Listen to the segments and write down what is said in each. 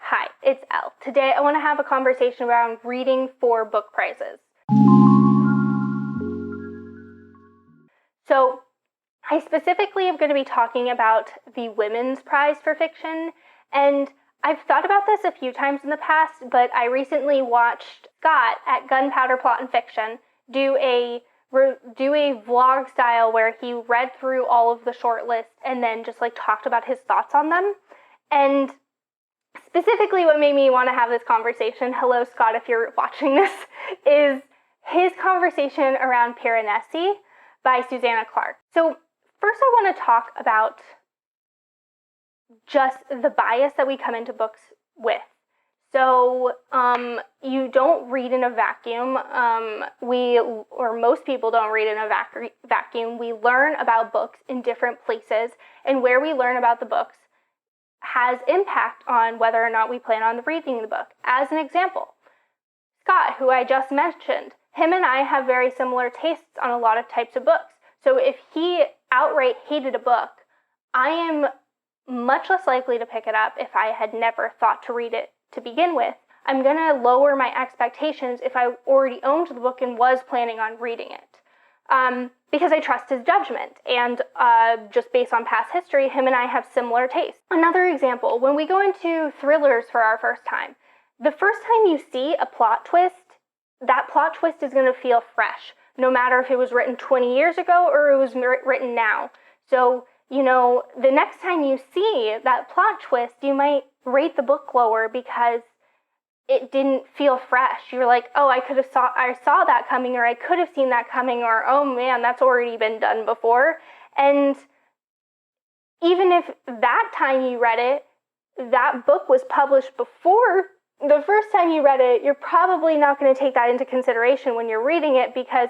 Hi, it's Elle. Today I want to have a conversation around reading for book prizes. So I specifically am going to be talking about the Women's Prize for Fiction, and I've thought about this a few times in the past, but I recently watched Scott at Gunpowder Plot and Fiction do a vlog style where he read through all of the short lists and then just talked about his thoughts on them. And specifically what made me want to have this conversation, hello Scott if you're watching this, is his conversation around Piranesi by Susanna Clarke. So first I want to talk about just the bias that we come into books with. So you don't read in a vacuum. Most people don't read in a vacuum. We learn about books in different places, and where we learn about the books has impact on whether or not we plan on reading the book. As an example, Scott, who I just mentioned, him and I have very similar tastes on a lot of types of books. So if he outright hated a book, I am much less likely to pick it up if I had never thought to read it to begin with. I'm going to lower my expectations if I already owned the book and was planning on reading it. Because I trust his judgment, and just based on past history, him and I have similar tastes. Another example, when we go into thrillers for our first time, the first time you see a plot twist, that plot twist is going to feel fresh, no matter if it was written 20 years ago or it was written now. So, the next time you see that plot twist, you might rate the book lower because it didn't feel fresh. You're like, oh, I saw that coming, or I could have seen that coming, or oh man, that's already been done before. And even if that time you read it, that book was published before the first time you read it, you're probably not going to take that into consideration when you're reading it, because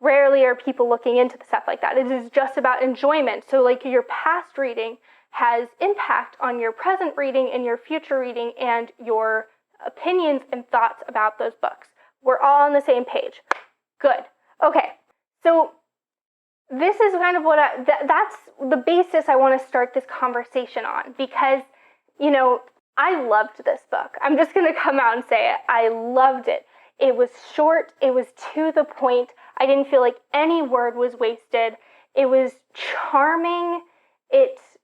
rarely are people looking into the stuff like that. It is just about enjoyment. So your past reading has impact on your present reading and your future reading and your opinions and thoughts about those books. We're all on the same page. Good. Okay. So this is kind of what that's the basis I want to start this conversation on, because, I loved this book. I'm just going to come out and say it. I loved it. It was short. It was to the point. I didn't feel like any word was wasted. It was charming.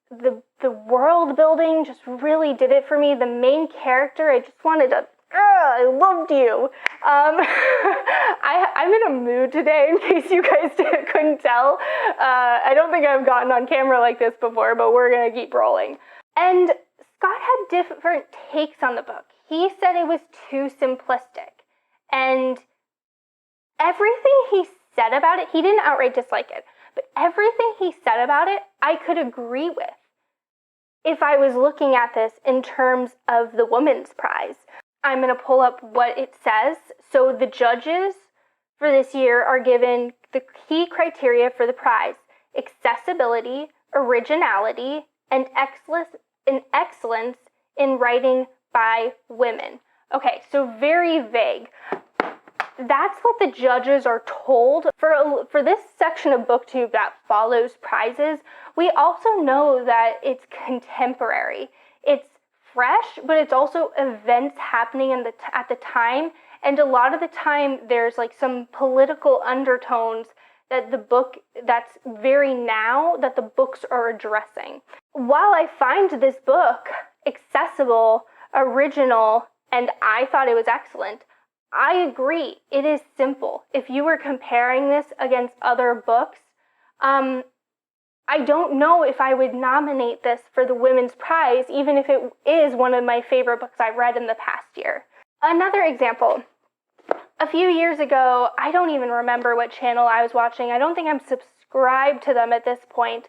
The world building just really did it for me. The main character, I just wanted to, I loved you. I'm in a mood today, in case you guys couldn't tell. I don't think I've gotten on camera like this before, but we're going to keep rolling. And Scott had different takes on the book. He said it was too simplistic. And everything he said about it, he didn't outright dislike it, but everything he said about it, I could agree with if I was looking at this in terms of the Women's Prize. I'm going to pull up what it says. So the judges for this year are given the key criteria for the prize: accessibility, originality, and excellence in writing by women. Okay, so very vague. That's what the judges are told. For this section of BookTube that follows prizes, we also know that it's contemporary. It's fresh, but it's also events happening at the time, and a lot of the time there's some political undertones that that's very now that the books are addressing. While I find this book accessible, original, and I thought it was excellent, I agree, it is simple. If you were comparing this against other books, I don't know if I would nominate this for the Women's Prize, even if it is one of my favorite books I've read in the past year. Another example, a few years ago, I don't even remember what channel I was watching. I don't think I'm subscribed to them at this point,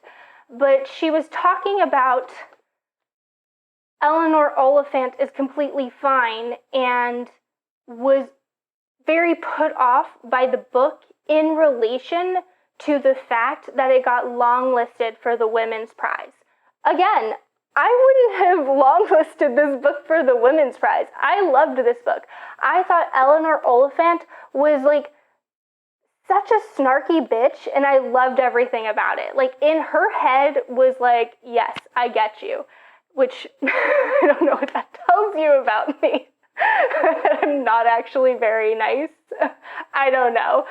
but she was talking about Eleanor Oliphant is completely fine, and was very put off by the book in relation to the fact that it got longlisted for the Women's Prize. Again, I wouldn't have longlisted this book for the Women's Prize. I loved this book. I thought Eleanor Oliphant was such a snarky bitch, and I loved everything about it. In her head was yes, I get you. which I don't know what that tells you about me. I'm not actually very nice. I don't know.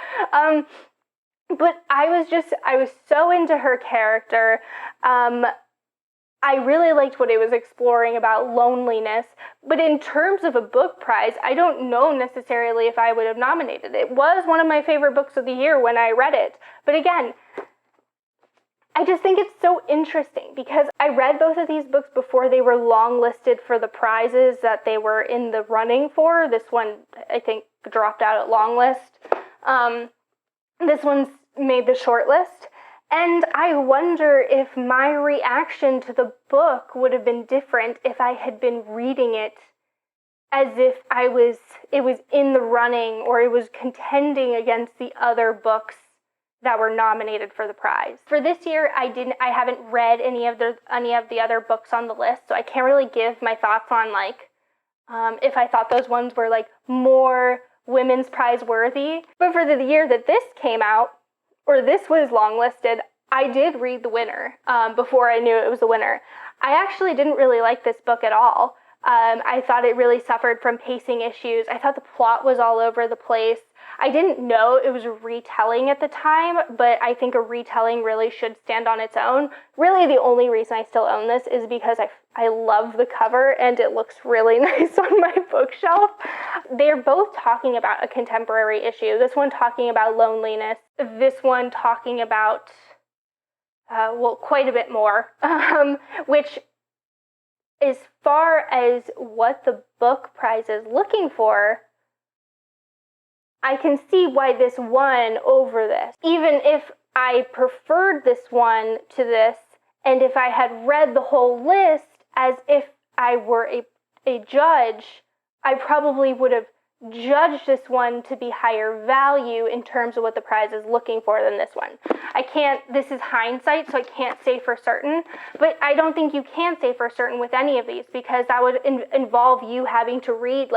But I was so into her character. I really liked what it was exploring about loneliness, but in terms of a book prize, I don't know necessarily if I would have nominated it. It was one of my favorite books of the year when I read it. But again, I just think it's so interesting because I read both of these books before they were longlisted for the prizes that they were in the running for. This one, I think, dropped out at long list. This one's made the short list. And I wonder if my reaction to the book would have been different if I had been reading it as if it was in the running or it was contending against the other books that were nominated for the prize. For this year, I haven't read any of the other books on the list, so I can't really give my thoughts on if I thought those ones were more women's prize worthy. But for the year that this came out, or this was longlisted, I did read the winner before I knew it was the winner. I actually didn't really like this book at all. I thought it really suffered from pacing issues. I thought the plot was all over the place. I didn't know it was a retelling at the time, but I think a retelling really should stand on its own. Really, the only reason I still own this is because I love the cover and it looks really nice on my bookshelf. They're both talking about a contemporary issue. This one talking about loneliness. This one talking about, quite a bit more, which, as far as what the book prize is looking for, I can see why this won over this. Even if I preferred this one to this, and if I had read the whole list as if I were a judge, I probably would have judged this one to be higher value in terms of what the prize is looking for than this one. This is hindsight, so I can't say for certain, but I don't think you can say for certain with any of these because that would involve you having to read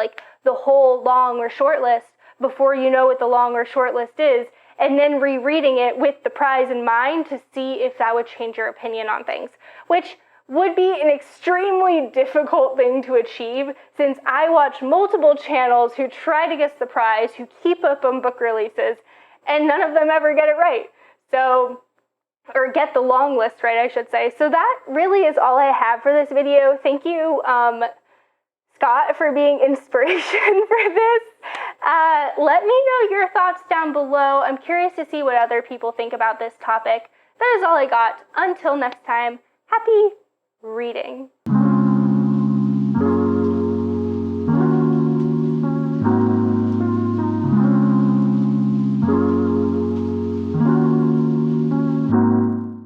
the whole long or short list before you know what the long or short list is, and then rereading it with the prize in mind to see if that would change your opinion on things, which would be an extremely difficult thing to achieve since I watch multiple channels who try to guess the prize, who keep up on book releases, and none of them ever get it right. Or get the long list right, I should say. So that really is all I have for this video. Thank you, Scott, for being inspiration for this. Let me know your thoughts down below. I'm curious to see what other people think about this topic. That is all I got. Until next time, happy reading.